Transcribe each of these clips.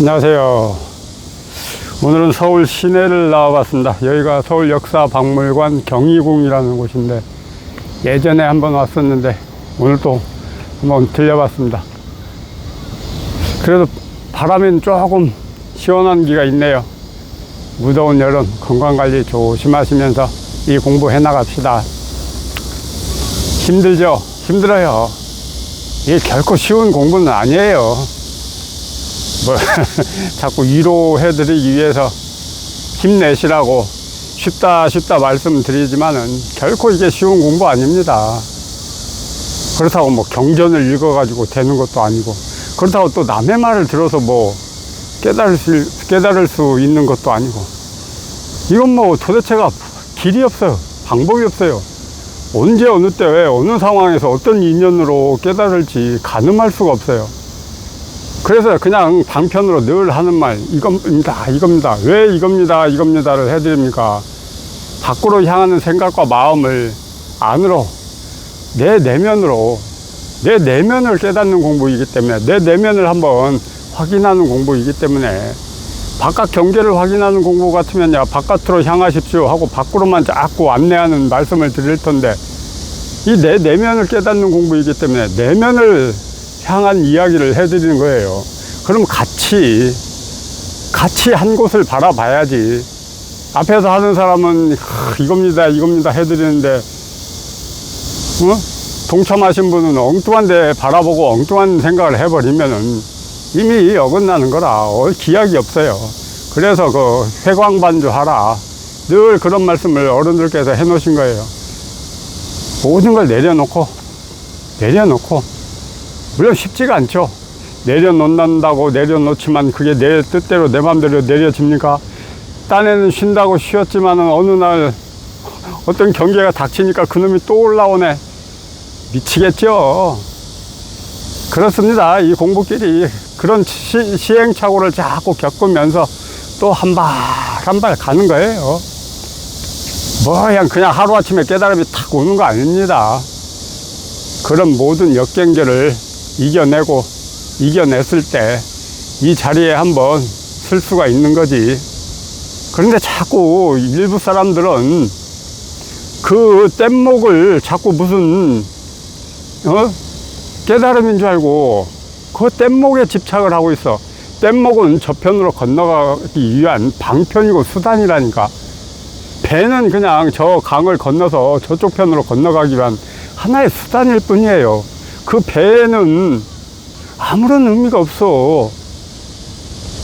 안녕하세요. 오늘은 서울 시내를 나와봤습니다. 여기가 서울역사박물관 경희궁이라는 곳인데 예전에 한번 왔었는데 오늘 또 한번 들려봤습니다. 그래도 바람은 조금 시원한 기가 있네요. 무더운 여름 건강관리 조심하시면서 이 공부 해나갑시다. 힘들죠? 힘들어요. 이게 결코 쉬운 공부는 아니에요. 뭐 자꾸 위로해드리기 위해서 힘내시라고 쉽다 말씀드리지만은 결코 이게 쉬운 공부 아닙니다. 그렇다고 뭐 경전을 읽어가지고 되는 것도 아니고, 그렇다고 또 남의 말을 들어서 뭐 깨달을 수 있는 것도 아니고, 이건 뭐 도대체가 길이 없어요. 방법이 없어요. 언제 어느 때 왜 어느 상황에서 어떤 인연으로 깨달을지 가늠할 수가 없어요. 그래서 그냥 방편으로 늘 하는 말, 이겁니다. 왜 이겁니다를 해드립니까? 밖으로 향하는 생각과 마음을 안으로, 내 내면을 깨닫는 공부이기 때문에, 내 내면을 한번 확인하는 공부이기 때문에, 바깥 경계를 확인하는 공부 같으면 야 바깥으로 향하십시오 하고 밖으로만 자꾸 안내하는 말씀을 드릴 텐데, 이 내 내면을 깨닫는 공부이기 때문에 내면을 향한 이야기를 해드리는 거예요. 그럼 같이 한 곳을 바라봐야지. 앞에서 하는 사람은 이겁니다 해드리는데, 동참하신 분은 엉뚱한 데 바라보고 엉뚱한 생각을 해버리면은 이미 어긋나는 거라 기약이 없어요. 그래서 그 회광반주하라, 늘 그런 말씀을 어른들께서 해놓으신 거예요. 모든 걸 내려놓고 물론 쉽지가 않죠. 내려놓는다고 내려놓지만 그게 내 뜻대로 내 맘대로 내려집니까? 딴에는 쉰다고 쉬었지만은 어느 날 어떤 경계가 닥치니까 그놈이 또 올라오네. 미치겠죠. 그렇습니다. 이 공부끼리 그런 시행착오를 자꾸 겪으면서 또 한 발 한 발 가는 거예요. 그냥 하루아침에 깨달음이 탁 오는 거 아닙니다. 그런 모든 역경들을 이겨냈을 때 이 자리에 한번 쓸 수가 있는 거지. 그런데 자꾸 일부 사람들은 그 뗏목을 자꾸 무슨 깨달음인 줄 알고 그 뗏목에 집착을 하고 있어. 뗏목은 저편으로 건너가기 위한 방편이고 수단이라니까. 배는 그냥 저 강을 건너서 저쪽 편으로 건너가기 위한 하나의 수단일 뿐이에요. 그 배에는 아무런 의미가 없어.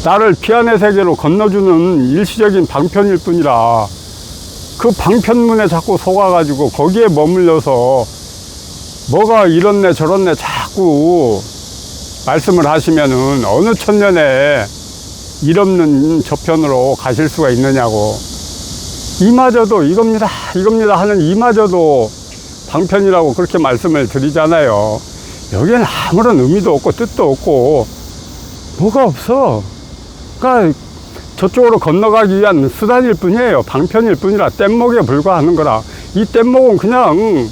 나를 피안의 세계로 건너주는 일시적인 방편일 뿐이라, 그 방편문에 자꾸 속아가지고 거기에 머물러서 뭐가 이렇네 저렇네 자꾸 말씀을 하시면은 어느 천년에 일 없는 저편으로 가실 수가 있느냐고. 이마저도 이겁니다 하는 이마저도 방편이라고 그렇게 말씀을 드리잖아요. 여기에는 아무런 의미도 없고 뜻도 없고 뭐가 없어. 그러니까 저쪽으로 건너가기 위한 수단일 뿐이에요. 방편일 뿐이라 뗏목에 불과하는 거라. 이 뗏목은 그냥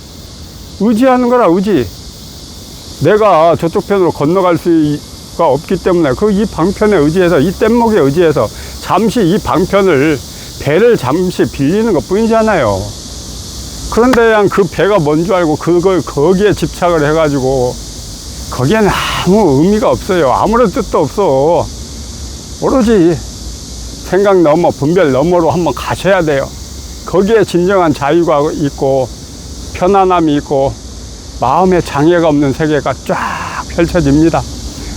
의지하는 거라, 의지. 내가 저쪽 편으로 건너갈 수가 없기 때문에 이 방편에 의지해서, 이 뗏목에 의지해서 잠시 이 방편을, 배를 잠시 빌리는 것 뿐이잖아요. 그런데 그 배가 뭔 줄 알고 그걸 거기에 집착을 해가지고 거기에는 아무 의미가 없어요. 아무런 뜻도 없어. 오로지 생각 너머, 분별 너머로 한번 가셔야 돼요. 거기에 진정한 자유가 있고 편안함이 있고 마음에 장애가 없는 세계가 쫙 펼쳐집니다.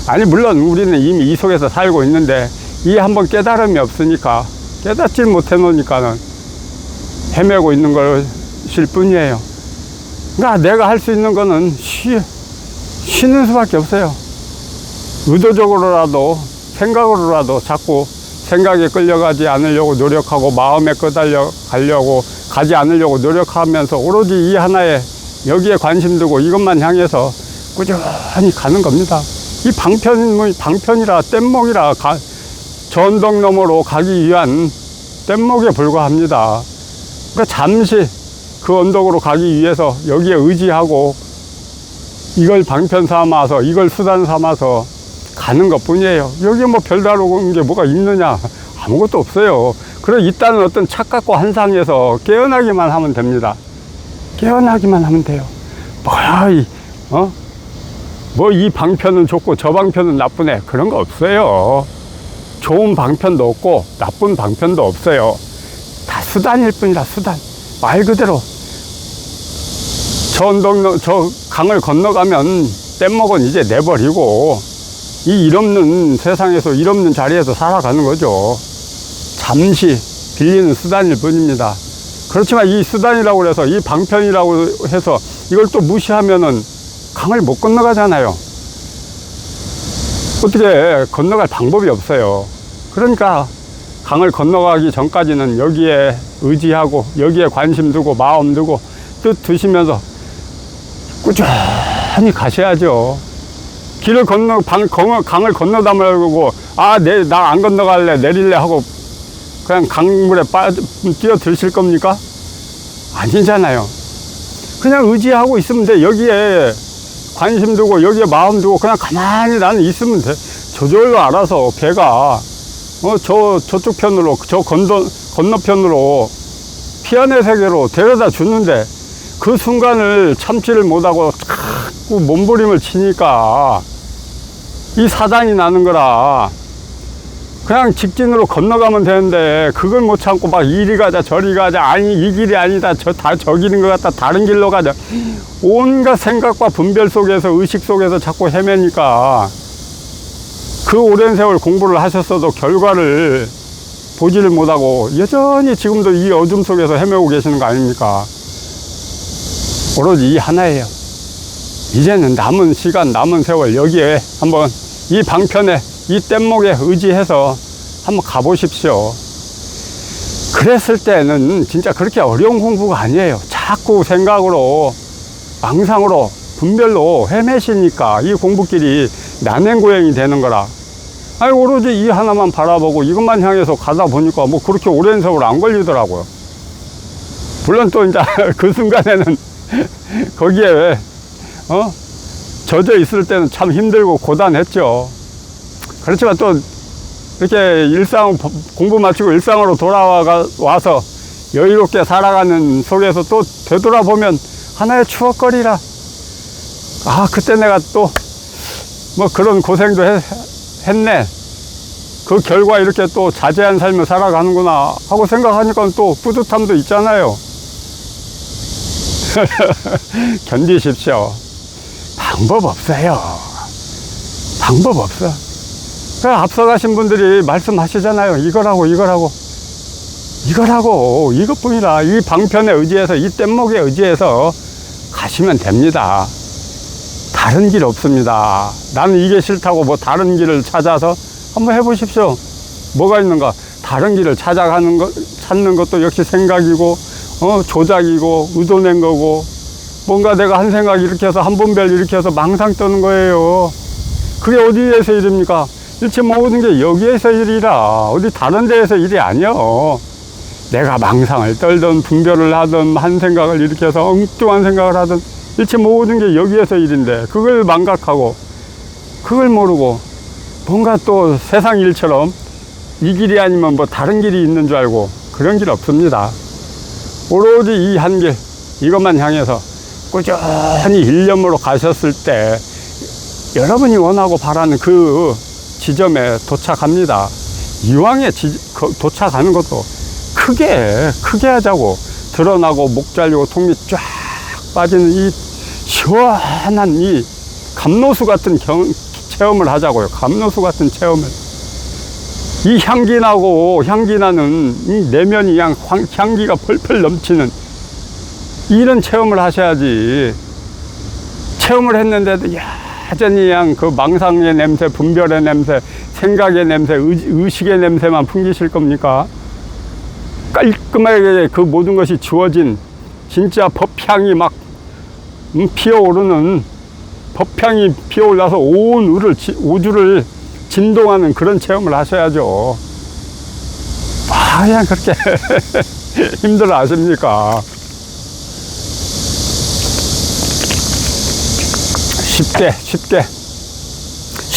아니 물론 우리는 이미 이 속에서 살고 있는데 이 한번 깨달음이 없으니까, 깨닫지 못해 놓으니까는 헤매고 있는 것일 뿐이에요. 그러니까 내가 할 수 있는 거는 쉬는 수밖에 없어요. 의도적으로라도 생각으로라도 자꾸 생각에 끌려가지 않으려고 노력하고, 마음에 가려고 가지 않으려고 노력하면서 오로지 이 하나에 여기에 관심 두고 이것만 향해서 꾸준히 가는 겁니다. 이 방편이라 뗏목이라 저 언덕 너머로 가기 위한 뗏목에 불과합니다. 그러니까 잠시 그 언덕으로 가기 위해서 여기에 의지하고 이걸 방편 삼아서, 이걸 수단 삼아서 가는 것 뿐이에요. 여기 뭐 별다른 게 뭐가 있느냐? 아무것도 없어요. 그래, 있다는 어떤 착각과 환상에서 깨어나기만 하면 됩니다. 깨어나기만 하면 돼요. 뭐야, 뭐 이 방편은 좋고 저 방편은 나쁘네. 그런 거 없어요. 좋은 방편도 없고 나쁜 방편도 없어요. 다 수단일 뿐이라, 수단. 말 그대로 저 강을 건너가면 뗏목은 이제 내버리고 이 일없는 세상에서, 일없는 자리에서 살아가는 거죠. 잠시 빌리는 수단일 뿐입니다. 그렇지만 이 수단이라고 해서, 이 방편이라고 해서 이걸 또 무시하면은 강을 못 건너가잖아요. 어떻게 건너갈 방법이 없어요. 그러니까 강을 건너가기 전까지는 여기에 의지하고 여기에 관심 두고 마음 두고 뜻 두시면서 꾸준히 가셔야죠. 길을 강을 건너다 말고, 나 안 건너갈래, 내릴래 하고 그냥 강물에 뛰어들실 겁니까? 아니잖아요. 그냥 의지하고 있으면 돼. 여기에 관심 두고 여기에 마음 두고 그냥 가만히 나는 있으면 돼. 저절로 알아서 배가 저쪽 편으로, 저 건너편으로, 피안의 세계로 데려다 주는데, 그 순간을 참지를 못하고 자꾸 몸부림을 치니까 이 사단이 나는 거라. 그냥 직진으로 건너가면 되는데 그걸 못 참고 막 이리 가자 저리 가자, 아니 이 길이 아니다, 저 길인 것 같다, 다른 길로 가자, 온갖 생각과 분별 속에서, 의식 속에서 자꾸 헤매니까 그 오랜 세월 공부를 하셨어도 결과를 보지를 못하고 여전히 지금도 이 어둠 속에서 헤매고 계시는 거 아닙니까? 오로지 이 하나예요. 이제는 남은 시간, 남은 세월 여기에 한번, 이 방편에, 이 뗏목에 의지해서 한번 가보십시오. 그랬을 때는 진짜 그렇게 어려운 공부가 아니에요. 자꾸 생각으로, 망상으로, 분별로 헤매시니까 이 공부길이 난행고행이 되는 거라. 아니, 오로지 이 하나만 바라보고 이것만 향해서 가다 보니까 뭐 그렇게 오랜 세월 안 걸리더라고요. 물론 또 이제 그 순간에는 거기에 젖어 있을 때는 참 힘들고 고단했죠. 그렇지만 또 이렇게 공부 마치고 일상으로 돌아와서 여유롭게 살아가는 속에서 또 되돌아보면 하나의 추억거리라. 그때 내가 또 뭐 그런 고생도 했네, 그 결과 이렇게 또 자제한 삶을 살아가는구나 하고 생각하니까 또 뿌듯함도 있잖아요. 견디십시오. 방법 없어요. 방법 없어. 앞서가신 분들이 말씀하시잖아요. 이거라고 이것뿐이라. 이 방편에 의지해서, 이 뗏목에 의지해서 가시면 됩니다. 다른 길 없습니다. 나는 이게 싫다고 뭐 다른 길을 찾아서 한번 해보십시오. 뭐가 있는가? 다른 길을 찾는 것도 역시 생각이고, 조작이고, 의도낸 거고, 뭔가 내가 한 생각 일으켜서, 한 분별 일으켜서 망상 떠는 거예요. 그게 어디에서 일입니까? 일체 모든 게 여기에서 일이라. 어디 다른 데에서 일이 아니요. 내가 망상을 떨든 분별을 하든 한 생각을 일으켜서 엉뚱한 생각을 하든 일체 모든 게 여기에서 일인데, 그걸 망각하고 그걸 모르고 뭔가 또 세상 일처럼 이 길이 아니면 뭐 다른 길이 있는 줄 알고, 그런 길 없습니다. 오로지 이 한 길, 이것만 향해서 꾸준히 일념으로 가셨을 때 여러분이 원하고 바라는 그 지점에 도착합니다. 이왕에 도착하는 것도 크게 하자고. 드러나고 목 잘리고 통 밑 쫙 빠지는 이 시원한 이 감노수 같은 체험을 하자고요. 감노수 같은 체험을. 이 향기 나는 이 내면이 그냥 향기가 펄펄 넘치는 이런 체험을 하셔야지. 체험을 했는데도 여전히 그냥 그 망상의 냄새, 분별의 냄새, 생각의 냄새, 의식의 냄새만 풍기실 겁니까? 깔끔하게 그 모든 것이 지워진 진짜 법향이 막 피어오르는, 법향이 피어올라서 온 우주를 진동하는 그런 체험을 하셔야죠. 그냥 그렇게 힘들어 하십니까?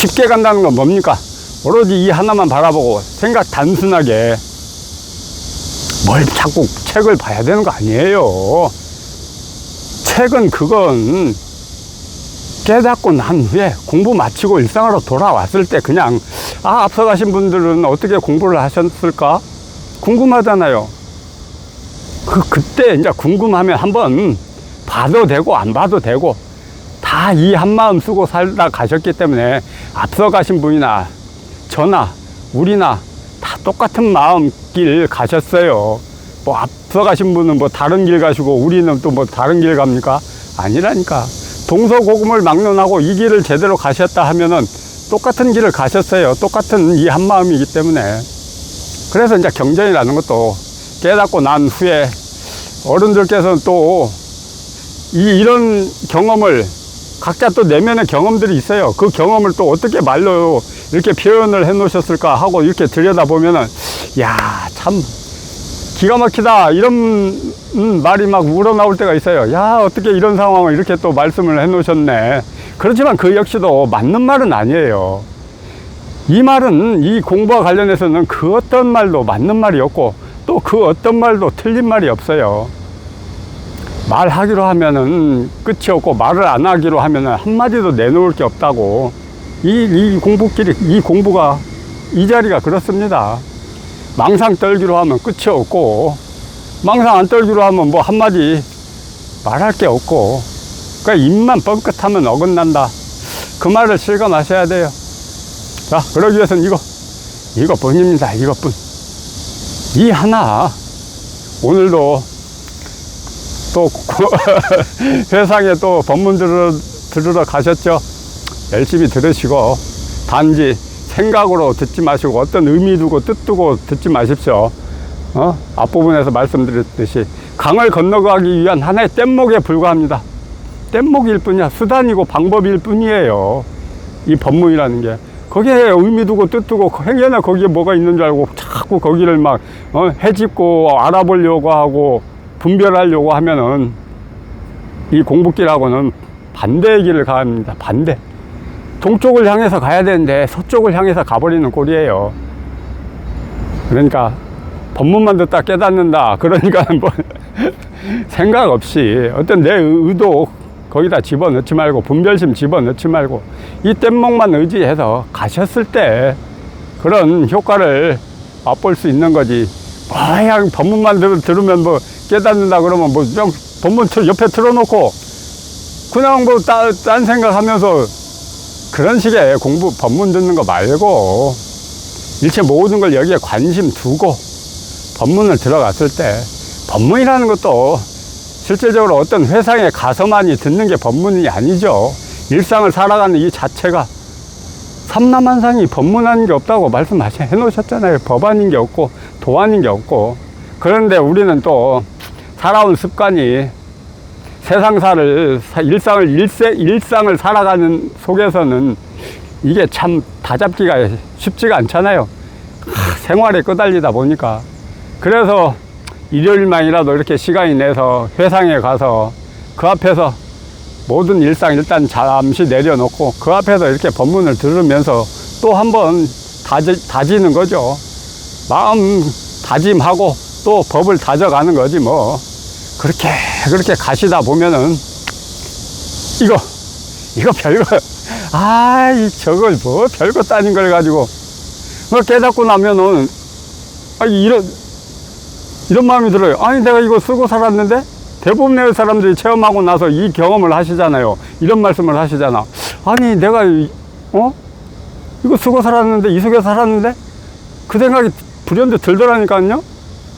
쉽게 간다는 건 뭡니까? 오로지 이 하나만 바라보고 생각 단순하게 뭘 자꾸 책을 봐야 되는 거 아니에요. 책은 그건 깨닫고 난 후에 공부 마치고 일상으로 돌아왔을 때 그냥 앞서가신 분들은 어떻게 공부를 하셨을까? 궁금하잖아요. 그때 이제 궁금하면 한번 봐도 되고 안 봐도 되고 다 이 한마음 쓰고 살다 가셨기 때문에 앞서가신 분이나 저나 우리나 다 똑같은 마음길 가셨어요. 뭐 앞서가신 분은 뭐 다른 길 가시고 우리는 또 뭐 다른 길 갑니까? 아니라니까. 동서고금을 막론하고 이 길을 제대로 가셨다 하면은 똑같은 길을 가셨어요. 똑같은 이 한마음이기 때문에. 그래서 이제 경전이라는 것도 깨닫고 난 후에 어른들께서는 또 이런 경험을 각자 또 내면의 경험들이 있어요. 그 경험을 또 어떻게 말로 이렇게 표현을 해 놓으셨을까 하고 이렇게 들여다보면은 야, 참 기가 막히다 이런 말이 막 우러나올 때가 있어요. 야, 어떻게 이런 상황을 이렇게 또 말씀을 해 놓으셨네. 그렇지만 그 역시도 맞는 말은 아니에요. 이 말은 이 공부와 관련해서는 그 어떤 말도 맞는 말이 없고 또 그 어떤 말도 틀린 말이 없어요. 말하기로 하면은 끝이 없고 말을 안 하기로 하면은 한마디도 내놓을 게 없다고. 이 공부가 이 자리가 그렇습니다. 망상 떨기로 하면 끝이 없고 망상 안 떨기로 하면 뭐 한마디 말할 게 없고 그러니까 입만 뻥끗하면 어긋난다. 그 말을 실감하셔야 돼요. 자, 그러기 위해서는 이것뿐입니다. 이것뿐. 이 하나 오늘도 또 회상에 또 법문 들으러 가셨죠. 열심히 들으시고 단지 생각으로 듣지 마시고 어떤 의미 두고 뜻 두고 듣지 마십시오. 앞부분에서 말씀드렸듯이 강을 건너가기 위한 하나의 뗏목에 불과합니다. 뗏목일 뿐이야. 수단이고 방법일 뿐이에요. 이 법문이라는 게 거기에 의미 두고 뜻 두고 행여나 거기에 뭐가 있는 줄 알고 자꾸 거기를 막 헤집고 알아보려고 하고 분별하려고 하면은 이 공부길하고는 반대의 길을 가합니다. 반대. 동쪽을 향해서 가야 되는데 서쪽을 향해서 가버리는 꼴이에요. 그러니까 법문만 듣다 깨닫는다. 그러니까 뭐 생각 없이 어떤 내 의도 거기다 집어넣지 말고 분별심 집어넣지 말고 이 뗏목만 의지해서 가셨을 때 그런 효과를 맛볼 수 있는 거지. 그냥 법문만 들으면 뭐 깨닫는다 그러면 뭐 그냥 법문 옆에 틀어놓고 그냥 뭐 딴 생각하면서 그런 식의 법문 듣는 거 말고 일체 모든 걸 여기에 관심 두고 법문을 들어갔을 때 법문이라는 것도 실질적으로 어떤 회상에 가서만이 듣는 게 법문이 아니죠. 일상을 살아가는 이 자체가 삼라만상이 법문하는 게 없다고 말씀해 놓으셨잖아요. 법안인 게 없고 도안인 게 없고. 그런데 우리는 또 살아온 습관이 일상을 살아가는 속에서는 이게 참 다잡기가 쉽지가 않잖아요. 생활에 끄달리다 보니까. 그래서 일요일만이라도 이렇게 시간이 내서 회상에 가서 그 앞에서 모든 일상 일단 잠시 내려놓고 그 앞에서 이렇게 법문을 들으면서 또 한번 다지는 거죠. 마음 다짐하고 또 법을 다져가는 거지 뭐. 그렇게 가시다 보면은 이거 별거 저걸 뭐 별것도 아닌 걸 가지고 뭐 깨닫고 나면은 이런 마음이 들어요. 아니 내가 이거 쓰고 살았는데 대부분의 사람들이 체험하고 나서 이 경험을 하시잖아요. 이런 말씀을 하시잖아. 아니 내가 이거 쓰고 살았는데 이 속에 살았는데 그 생각이 불현듯 들더라니까요.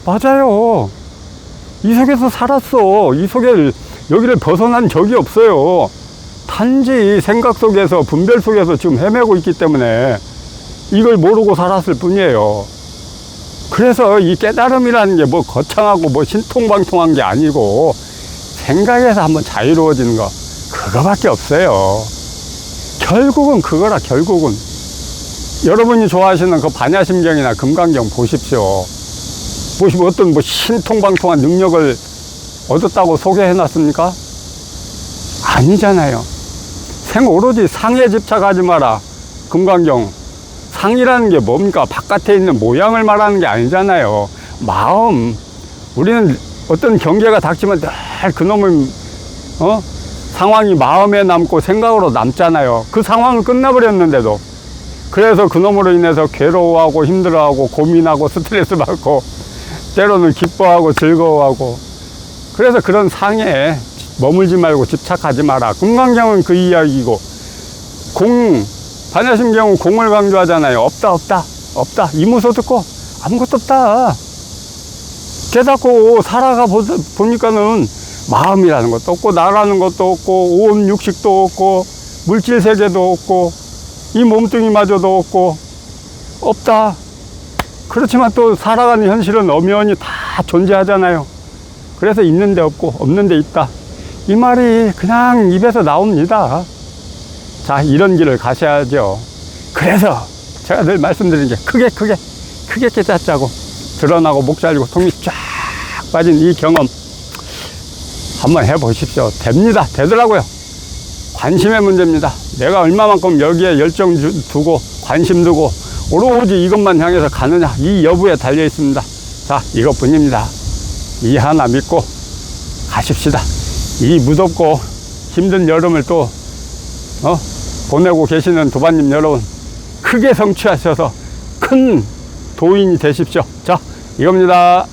맞아요. 이 속에서 살았어. 이 속에 여기를 벗어난 적이 없어요. 단지 생각 속에서 분별 속에서 지금 헤매고 있기 때문에 이걸 모르고 살았을 뿐이에요. 그래서 이 깨달음이라는 게 뭐 거창하고 뭐 신통방통한 게 아니고 생각에서 한번 자유로워지는 거 그거밖에 없어요. 결국은 그거라. 결국은 여러분이 좋아하시는 그 반야심경이나 금강경 보십시오. 보시면 어떤 뭐 신통방통한 능력을 얻었다고 소개해 놨습니까? 아니잖아요. 오로지 상에 집착하지 마라. 금강경 상이라는 게 뭡니까? 바깥에 있는 모양을 말하는 게 아니잖아요. 마음. 우리는 어떤 경계가 닥치면 늘 그놈의 상황이 마음에 남고 생각으로 남잖아요. 그 상황은 끝나버렸는데도. 그래서 그놈으로 인해서 괴로워하고 힘들어하고 고민하고 스트레스 받고 때로는 기뻐하고 즐거워하고. 그래서 그런 상에 머물지 말고 집착하지 마라. 금강경은 그 이야기고, 반야심경은 공을 강조하잖아요. 없다. 이무소 듣고 아무것도 없다. 깨닫고 살아가 보니까는 마음이라는 것도 없고, 나라는 것도 없고, 온 육식도 없고, 물질 세계도 없고, 이 몸뚱이마저도 없고, 없다. 그렇지만 또 살아가는 현실은 엄연히 다 존재하잖아요. 그래서 있는데 없고, 없는데 있다. 이 말이 그냥 입에서 나옵니다. 자, 이런 길을 가셔야죠. 그래서 제가 늘 말씀드리는 게 크게 깨닫자고, 드러나고 목 잘리고 통이 쫙 빠진 이 경험 한번 해보십시오. 됩니다. 되더라고요. 관심의 문제입니다. 내가 얼마만큼 여기에 열정 두고 관심 두고 오로지 이것만 향해서 가느냐, 이 여부에 달려 있습니다. 자, 이것뿐입니다. 이 하나 믿고 가십시다. 이 무덥고 힘든 여름을 또 보내고 계시는 도반님 여러분, 크게 성취하셔서 큰 도인이 되십시오. 자, 이겁니다.